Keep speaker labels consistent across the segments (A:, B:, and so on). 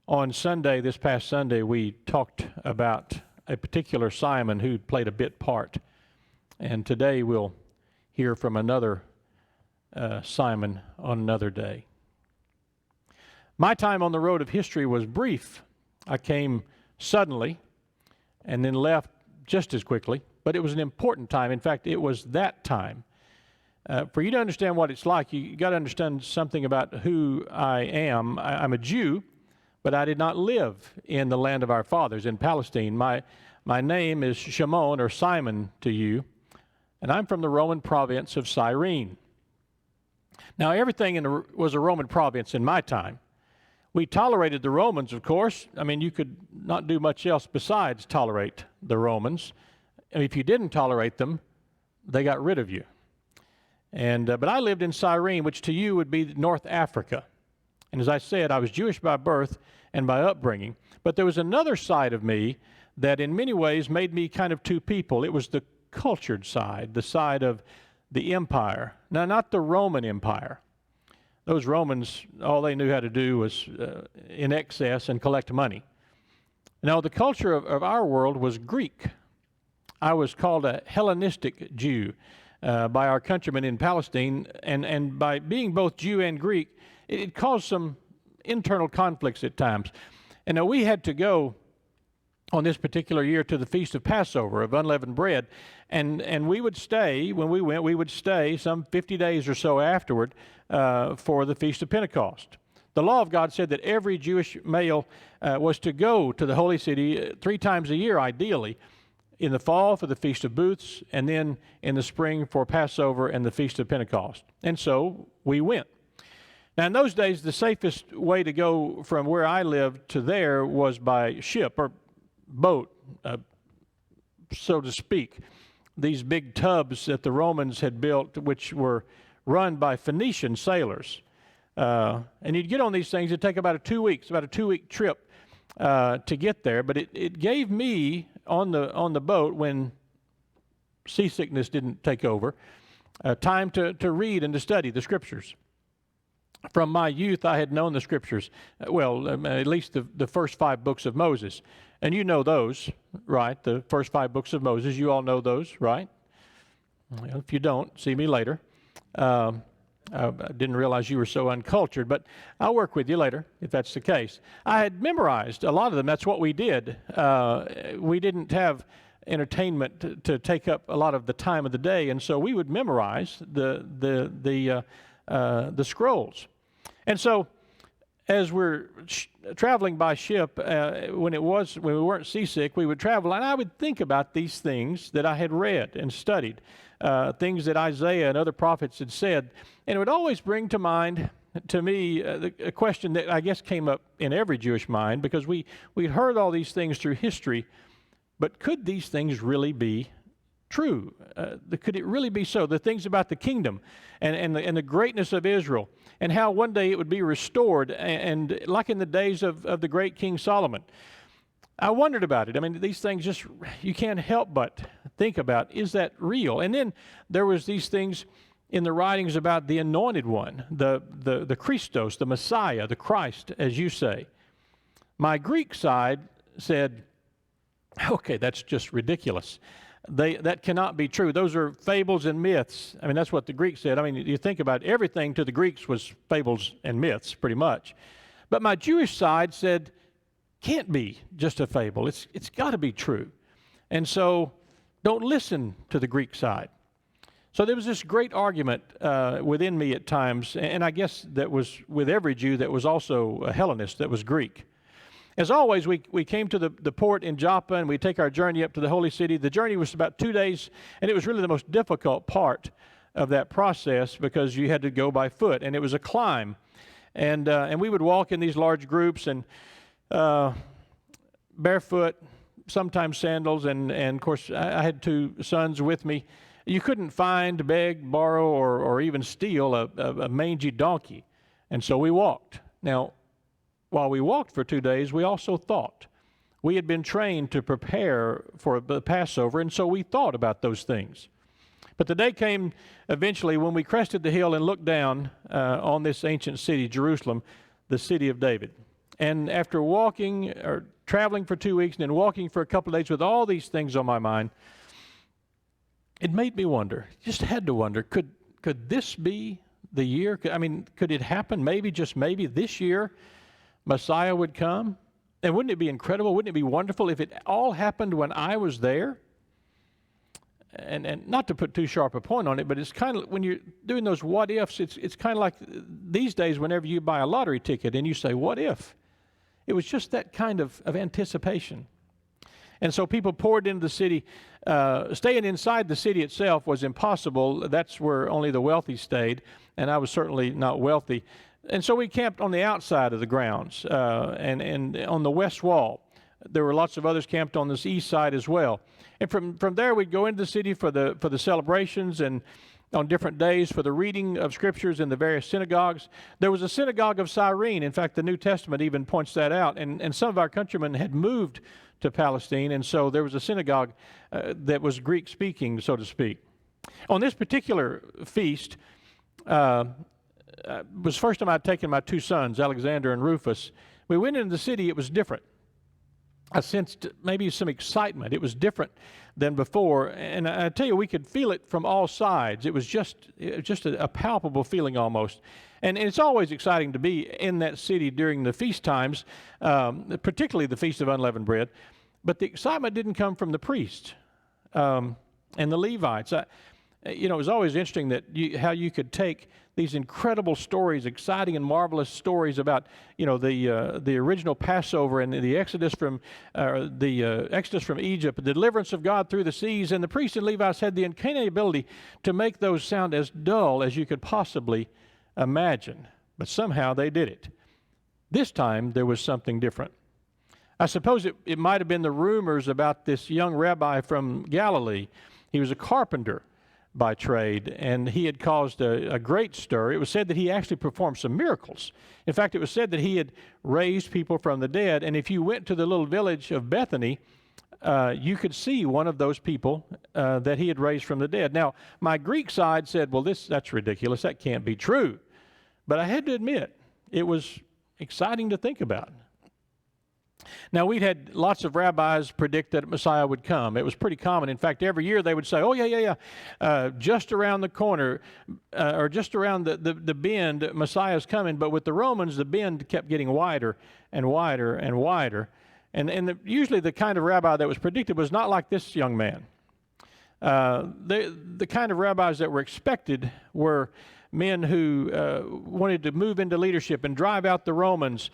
A: On Sunday, this past Sunday, we talked about a particular Simon who played a bit part. And today we'll hear from another Simon on another day. My time on the road of history was brief. I came suddenly and then left just as quickly, but it was an important time. In fact, it was that time. For you to understand what it's like, you got to understand something about who I am. I'm a Jew, but I did not live in the land of our fathers in Palestine. My name is Shimon, or Simon to you, and I'm from the Roman province of Cyrene. Now, everything was a Roman province in my time. We tolerated the Romans, of course. I mean, you could not do much else besides tolerate the Romans. And if you didn't tolerate them, they got rid of you. But I lived in Cyrene, which to you would be North Africa. And as I said, I was Jewish by birth and by upbringing. But there was another side of me that in many ways made me kind of two people. It was the cultured side, the side of the empire. Now, not the Roman Empire. Those Romans, all they knew how to do was in excess and collect money. Now, the culture of our world was Greek. I was called a Hellenistic Jew by our countrymen in Palestine, and by being both Jew and Greek, it caused some internal conflicts at times. And now we had to go on this particular year to the Feast of Passover, of unleavened bread, and we would stay, when we went, we would stay some 50 days or so afterward for the Feast of Pentecost. The law of God said that every Jewish male was to go to the Holy City 3 times a year, ideally, in the fall for the Feast of Booths, and then in the spring for Passover and the Feast of Pentecost. And so we went. Now, in those days, the safest way to go from where I lived to there was by ship or boat, so to speak. These big tubs that the Romans had built, which were run by Phoenician sailors. And you'd get on these things. It'd take about a 2 weeks, about a 2-week trip to get there. But it gave me on the boat, when seasickness didn't take over, time to read and to study the Scriptures. From my youth, I had known the Scriptures, at least the first 5 books of Moses. And you know those, right? The first 5 books of Moses, you all know those, right? Well, if you don't, see me later. I didn't realize you were so uncultured, but I'll work with you later if that's the case. I had memorized a lot of them. That's what we did. We didn't have entertainment to take up a lot of the time of the day, and so we would memorize the scrolls. And so as we're traveling by ship, when we weren't seasick, we would travel, and I would think about these things that I had read and studied, things that Isaiah and other prophets had said, and it would always bring to mind to me a question that I guess came up in every Jewish mind, because we'd heard all these things through history, but could these things really be true? Could it really be so? The things about the kingdom and the greatness of Israel, and how one day it would be restored, and like in the days of the great King Solomon. I wondered about it. I mean, these things just, you can't help but think about, is that real? And then there was these things in the writings about the Anointed One, the Christos, the Messiah, the Christ, as you say. My Greek side said, okay, that's just ridiculous. That cannot be true. Those are fables and myths. I mean, that's what the Greeks said. I mean, you think about everything to the Greeks was fables and myths, pretty much. But my Jewish side said, can't be just a fable. It's got to be true. And so don't listen to the Greek side. So there was this great argument within me at times, and I guess that was with every Jew that was also a Hellenist, that was Greek. As always, we came to the port in Joppa, and we take our journey up to the Holy City. The journey was about 2 days, and it was really the most difficult part of that process, because you had to go by foot, and it was a climb. And we would walk in these large groups, and barefoot, sometimes sandals, and of course I had 2 sons with me. You couldn't find, beg, borrow, or even steal a mangy donkey, and so we walked. Now, while we walked for 2 days, we also thought. We had been trained to prepare for the Passover, and so we thought about those things. But the day came eventually when we crested the hill and looked down on this ancient city, Jerusalem, the city of David. And after walking or traveling for 2 weeks and then walking for a couple of days with all these things on my mind, it made me wonder, just had to wonder, could this be the year? Could it happen? Maybe, just maybe, this year Messiah would come? And wouldn't it be incredible? Wouldn't it be wonderful if it all happened when I was there? And not to put too sharp a point on it, but it's kind of, when you're doing those what ifs, it's kind of like these days whenever you buy a lottery ticket and you say, what if? It was just that kind of anticipation. And so people poured into the city. Staying inside the city itself was impossible. That's where only the wealthy stayed, and I was certainly not wealthy. And so we camped on the outside of the grounds and on the west wall. There were lots of others camped on this east side as well. And from there, we'd go into the city for the celebrations and on different days for the reading of scriptures in the various synagogues. There was a synagogue of Cyrene. In fact, the New Testament even points that out. And some of our countrymen had moved to Palestine, and so there was a synagogue that was Greek-speaking, so to speak. On this particular feast, was the first time I'd taken my two sons, Alexander and Rufus. We went into the city. It was different. I sensed maybe some excitement. It was different than before, and I tell you, we could feel it from all sides. It was just a palpable feeling almost. And it's always exciting to be in that city during the feast times, particularly the Feast of Unleavened Bread. But the excitement didn't come from the priests and the Levites. It was always interesting that how you could take these incredible stories, exciting and marvelous stories about, the original Passover and the Exodus from Egypt, the deliverance of God through the seas, and the priests and Levites had the uncanny ability to make those sound as dull as you could possibly imagine. But somehow they did it. This time there was something different. I suppose it might have been the rumors about this young rabbi from Galilee. He was a carpenter by trade, and he had caused a great stir. It was said that he actually performed some miracles. In fact, it was said that he had raised people from the dead, and if you went to the little village of Bethany, you could see one of those people that he had raised from the dead. Now, my Greek side said, well, that's ridiculous. That can't be true. But I had to admit, it was exciting to think about. Now, we'd had lots of rabbis predict that Messiah would come. It was pretty common. In fact, every year they would say, oh, yeah, just around the corner or just around the bend, Messiah's coming. But with the Romans, the bend kept getting wider and wider and wider. And usually the kind of rabbi that was predicted was not like this young man. The kind of rabbis that were expected were men who wanted to move into leadership and drive out the Romans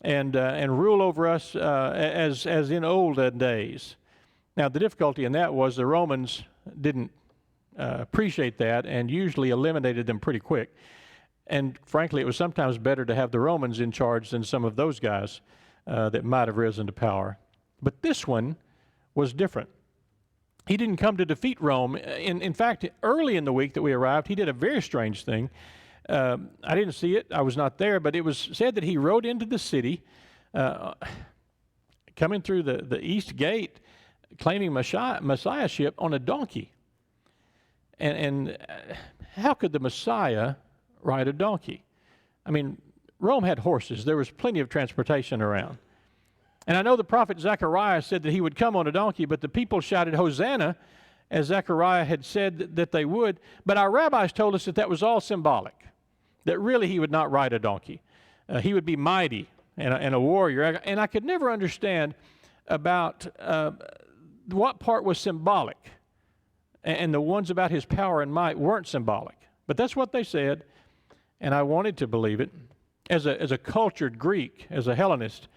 A: and rule over us as in olden days. Now, the difficulty in that was the Romans didn't appreciate that and usually eliminated them pretty quick. And frankly, it was sometimes better to have the Romans in charge than some of those guys that might have risen to power. But this one was different. He didn't come to defeat Rome. In fact, early in the week that we arrived, he did a very strange thing. I didn't see it. I was not there, but it was said that he rode into the city, coming through the east gate, claiming messiahship on a donkey. And how could the Messiah ride a donkey? I mean, Rome had horses. There was plenty of transportation around. And I know the prophet Zechariah said that he would come on a donkey, but the people shouted, Hosanna, as Zechariah had said that they would. But our rabbis told us that was all symbolic, that really he would not ride a donkey. He would be mighty and a warrior. And I could never understand about what part was symbolic and the ones about his power and might weren't symbolic. But that's what they said, and I wanted to believe it. As a cultured Greek, as a Hellenist,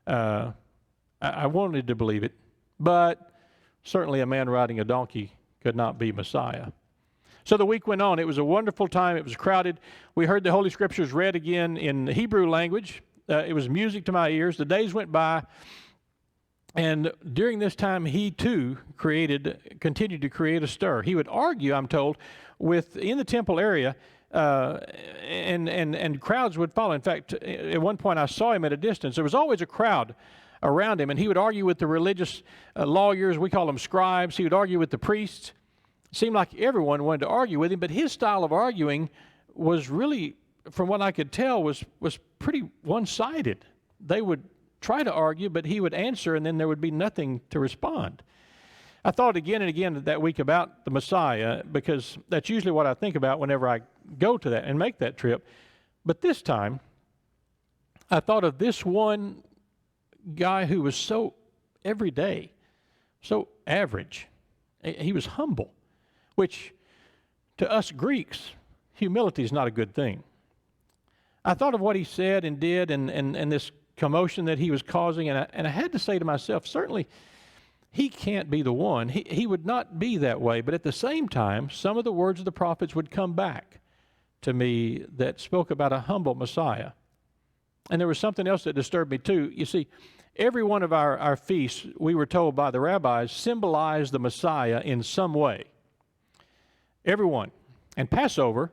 A: I wanted to believe it. But certainly a man riding a donkey could not be Messiah. So the week went on. It was a wonderful time. It was crowded. We heard the Holy Scriptures read again in the Hebrew language. It was music to my ears. The days went by, and during this time, he too continued to create a stir. He would argue, I'm told, in the temple area, and crowds would follow. In fact, at one point I saw him at a distance. There was always a crowd around him, and he would argue with the religious lawyers. We call them scribes. He would argue with the priests. It seemed like everyone wanted to argue with him, but his style of arguing was really from what I could tell, was pretty one-sided. They would try to argue, but he would answer, and then there would be nothing to respond. I thought again and again that week about the Messiah, because that's usually what I think about whenever I go to that and make that trip. But this time, I thought of this one guy who was so everyday, so average. He was humble, which to us Greeks, humility is not a good thing. I thought of what he said and did and this commotion that he was causing, and I had to say to myself, certainly he can't be the one. He would not be that way. But at the same time, some of the words of the prophets would come back to me that spoke about a humble Messiah. And there was something else that disturbed me too. You see, every one of our feasts, we were told by the rabbis, symbolized the Messiah in some way. Every one. And Passover,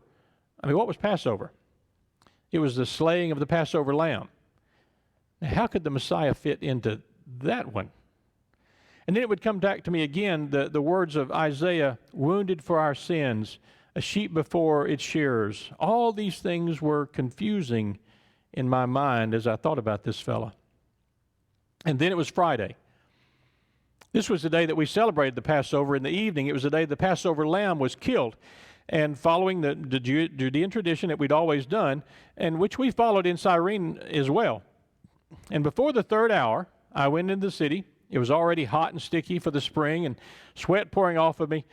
A: what was Passover? It was the slaying of the Passover lamb. Now, how could the Messiah fit into that one? And then it would come back to me again, the words of Isaiah, wounded for our sins, a sheep before its shearers. All these things were confusing in my mind as I thought about this fella. And then it was Friday. This was the day that we celebrated the Passover. In the evening, it was the day the Passover lamb was killed. And following the Judean tradition that we'd always done, and which we followed in Cyrene as well. And before the third hour, I went into the city. It was already hot and sticky for the spring and sweat pouring off of me.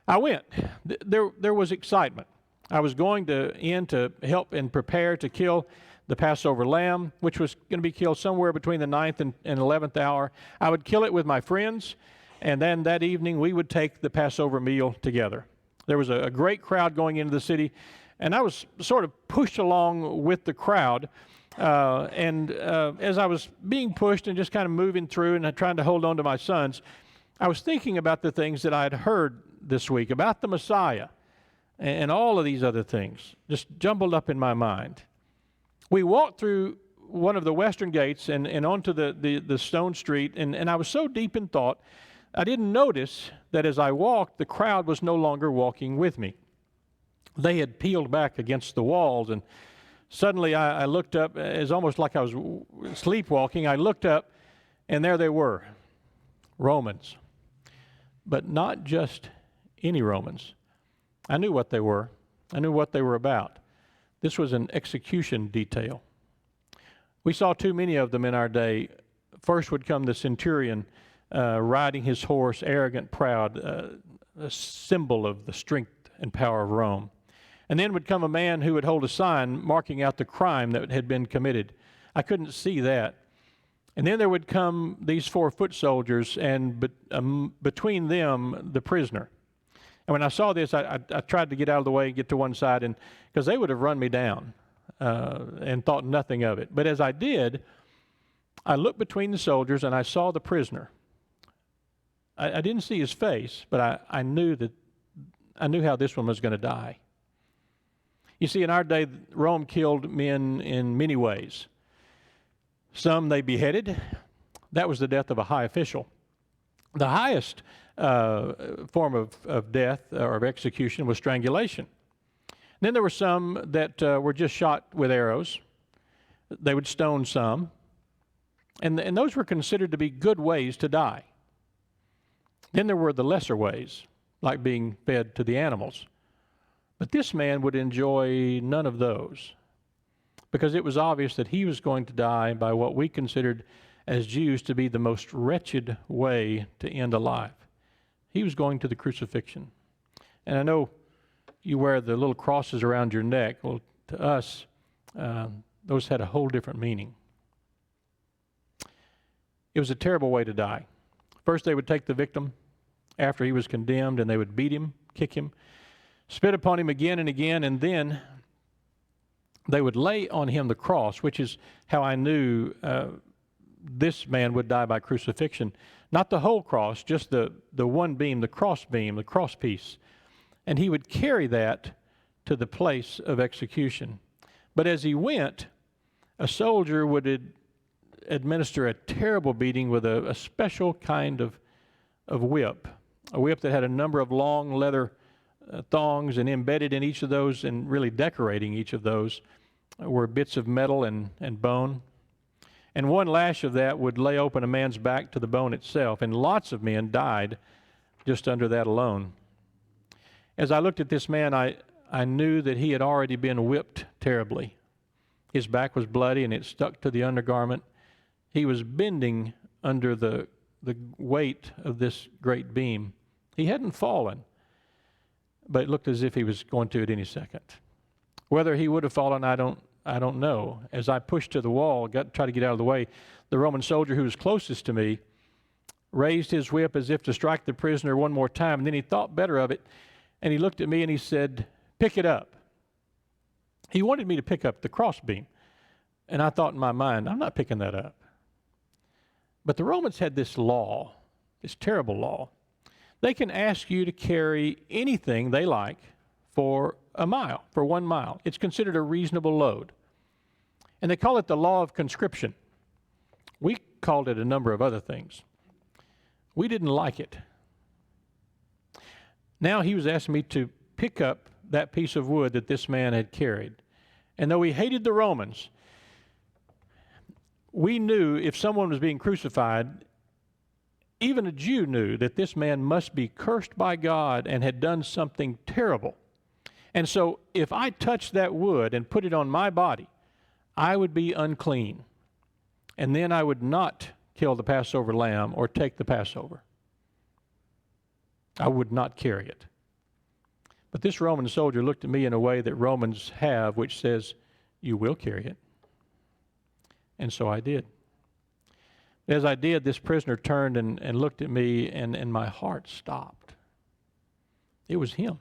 A: I went. There was excitement. I was going in to help and prepare to kill the Passover lamb, which was going to be killed somewhere between the 9th and 11th hour. I would kill it with my friends, and then that evening we would take the Passover meal together. There was a great crowd going into the city, and I was sort of pushed along with the crowd. As I was being pushed and just kind of moving through and trying to hold on to my sons, I was thinking about the things that I had heard this week about the Messiah and all of these other things just jumbled up in my mind. We walked through one of the western gates and onto the stone street, and I was so deep in thought, I didn't notice that as I walked, the crowd was no longer walking with me. They had peeled back against the walls, and suddenly I looked up, as almost like I was sleepwalking. I looked up, and there they were, Romans. But not just any Romans. I knew what they were. I knew what they were about. This was an execution detail. We saw too many of them in our day. First would come the centurion, riding his horse, arrogant, proud, a symbol of the strength and power of Rome. And then would come a man who would hold a sign marking out the crime that had been committed. I couldn't see that. And then there would come these 4 foot soldiers, and between them, the prisoner. And when I saw this, I tried to get out of the way and get to one side, and because they would have run me down and thought nothing of it. But as I did, I looked between the soldiers, and I saw the prisoner. I didn't see his face, but I knew how this one was going to die. You see, in our day, Rome killed men in many ways. Some they beheaded. That was the death of a high official. The highest form of death or of execution was strangulation. Then there were some that were just shot with arrows. They would stone some. And those were considered to be good ways to die. Then there were the lesser ways, like being fed to the animals. But this man would enjoy none of those, because it was obvious that he was going to die by what we considered as Jews to be the most wretched way to end a life. He was going to the crucifixion. And I know you wear the little crosses around your neck. Well, to us, those had a whole different meaning. It was a terrible way to die. First, they would take the victim after he was condemned, and they would beat him, kick him, spit upon him again and again, and then they would lay on him the cross, which is how I knew this man would die by crucifixion. Not the whole cross, just the one beam, the cross piece. And he would carry that to the place of execution. But as he went, a soldier would administer a terrible beating with a special kind of whip, a whip that had a number of long leather thongs, and embedded in each of those and really decorating each of those were bits of metal and bone. And one lash of that would lay open a man's back to the bone itself. And lots of men died just under that alone. As I looked at this man, I knew that he had already been whipped terribly. His back was bloody and it stuck to the undergarment. He was bending under the weight of this great beam. He hadn't fallen, but it looked as if he was going to at any second. Whether he would have fallen, I don't know. As I pushed to the wall, tried to get out of the way, the Roman soldier who was closest to me raised his whip as if to strike the prisoner one more time, and then he thought better of it, and he looked at me and he said, "Pick it up." He wanted me to pick up the crossbeam, and I thought in my mind, I'm not picking that up. But the Romans had this law, this terrible law. They can ask you to carry anything they like for a mile, for 1 mile. It's considered a reasonable load. And they call it the law of conscription. We called it a number of other things. We didn't like it. Now he was asking me to pick up that piece of wood that this man had carried. And though we hated the Romans, we knew if someone was being crucified, even a Jew knew that this man must be cursed by God and had done something terrible. And so if I touched that wood and put it on my body, I would be unclean. And then I would not kill the Passover lamb or take the Passover. I would not carry it. But this Roman soldier looked at me in a way that Romans have, which says, you will carry it. And so I did. As I did, this prisoner turned and looked at me, and my heart stopped. It was him.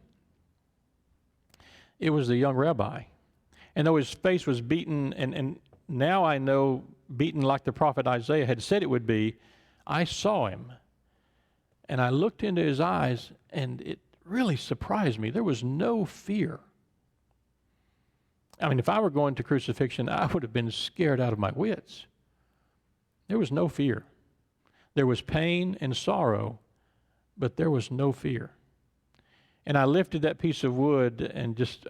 A: It was the young rabbi. And though his face was beaten, and now I know beaten like the prophet Isaiah had said it would be, I saw him. And I looked into his eyes, and it really surprised me. There was no fear. I mean, if I were going to crucifixion, I would have been scared out of my wits. There was no fear. There was pain and sorrow, but there was no fear. And I lifted that piece of wood and just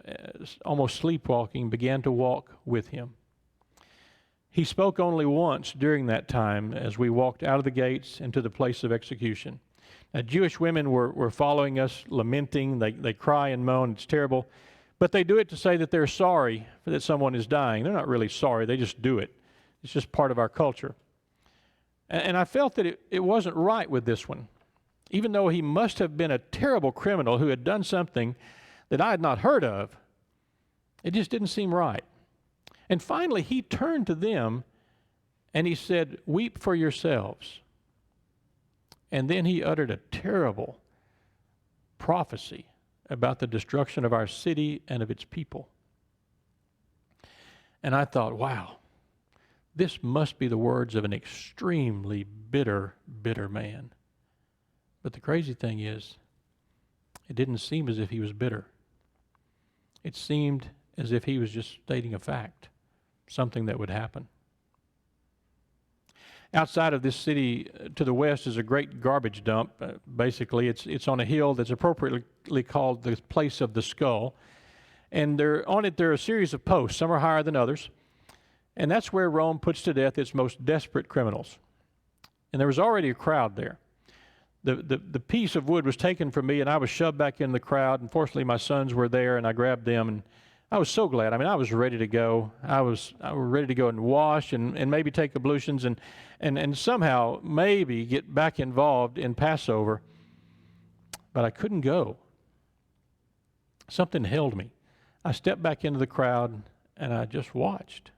A: almost sleepwalking began to walk with him. He spoke only once during that time as we walked out of the gates into the place of execution. Now, Jewish women were following us, lamenting. They cry and moan. It's terrible. But they do it to say that they're sorry that someone is dying. They're not really sorry. They just do it. It's just part of our culture. And I felt that it wasn't right with this one. Even though he must have been a terrible criminal who had done something that I had not heard of, it just didn't seem right. And finally, he turned to them and he said, "Weep for yourselves." And then he uttered a terrible prophecy about the destruction of our city and of its people. And I thought, wow, this must be the words of an extremely bitter, bitter man. But the crazy thing is, it didn't seem as if he was bitter. It seemed as if he was just stating a fact, something that would happen. Outside of this city to the west is a great garbage dump. Basically, it's on a hill that's appropriately called the Place of the Skull. And on it there are a series of posts. Some are higher than others. And that's where Rome puts to death its most desperate criminals. And there was already a crowd there. The piece of wood was taken from me, and I was shoved back in the crowd. And fortunately, my sons were there, and I grabbed them, and I was so glad. I mean, I was ready to go. I was ready to go and wash and maybe take ablutions and somehow maybe get back involved in Passover. But I couldn't go. Something held me. I stepped back into the crowd, and I just watched.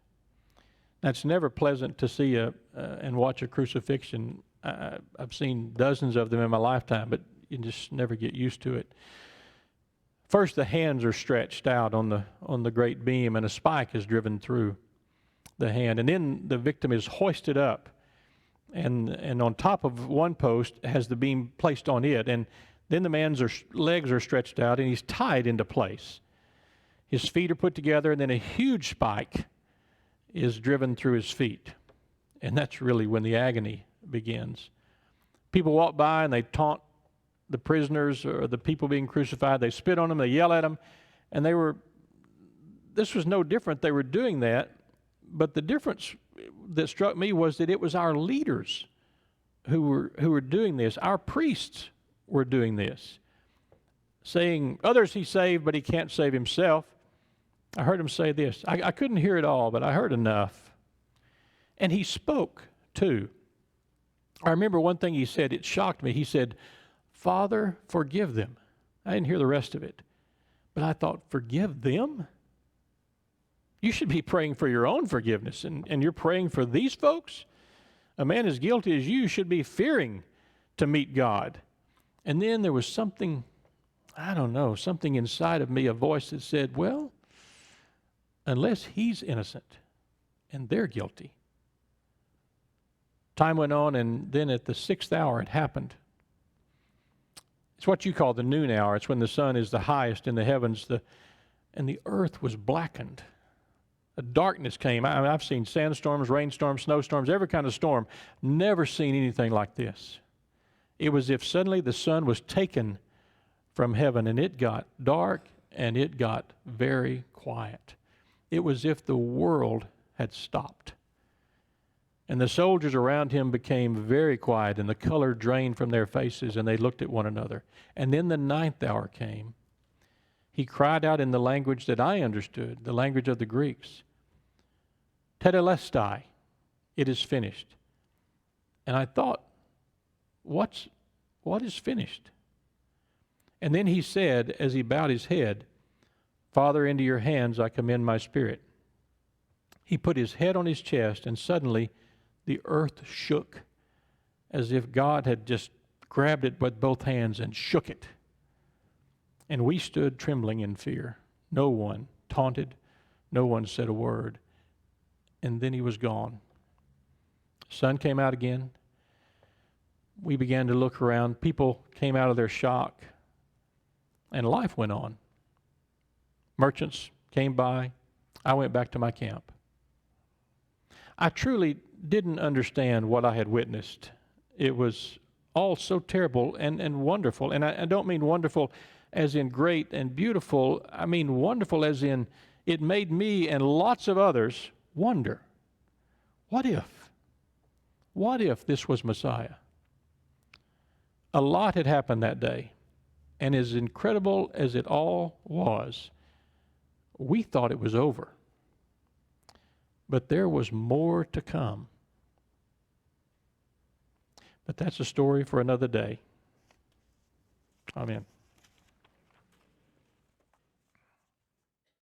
A: Now, it's never pleasant to see and watch a crucifixion. I've seen dozens of them in my lifetime, but you just never get used to it. First, the hands are stretched out on the great beam, and a spike is driven through the hand. And then the victim is hoisted up, and on top of one post has the beam placed on it. And then the man's legs are stretched out, and he's tied into place. His feet are put together, and then a huge spike is driven through his feet. And that's really when the agony begins. People walk by, and they taunt the prisoners or the people being crucified. They spit on them, they yell at them, and they were this was no different. They were doing that, but the difference that struck me was that it was our leaders who were doing this. Our priests were doing this, saying, others he saved, but he can't save himself. I heard him say this. I couldn't hear it all, but I heard enough. And he spoke, too. I remember one thing he said, it shocked me. He said, Father, forgive them. I didn't hear the rest of it. But I thought, forgive them? You should be praying for your own forgiveness, and you're praying for these folks? A man as guilty as you should be fearing to meet God. And then there was something, I don't know, something inside of me, a voice that said, well, unless he's innocent and they're guilty. Time went on, and then at the 6th hour it happened. It's what you call the noon hour. It's when the sun is the highest in the heavens, and the earth was blackened. A darkness came. I've seen sandstorms, rainstorms, snowstorms, every kind of storm. Never seen anything like this. It was as if suddenly the sun was taken from heaven, and it got dark, and it got very quiet. It was as if the world had stopped. And the soldiers around him became very quiet, and the color drained from their faces, and they looked at one another. And then the 9th hour came. He cried out in the language that I understood, the language of the Greeks, Tetelestai, it is finished. And I thought, what is finished? And then he said, as he bowed his head, Father, into your hands I commend my spirit. He put his head on his chest, and suddenly the earth shook as if God had just grabbed it with both hands and shook it. And we stood trembling in fear. No one taunted. No one said a word. And then he was gone. The sun came out again. We began to look around. People came out of their shock. And life went on. Merchants came by. I went back to my camp. I truly didn't understand what I had witnessed. It was all so terrible and wonderful. And I don't mean wonderful as in great and beautiful. I mean wonderful as in it made me and lots of others wonder. What if? What if this was Messiah? A lot had happened that day. And as incredible as it all was, we thought it was over. But there was more to come. But that's a story for another day. Amen.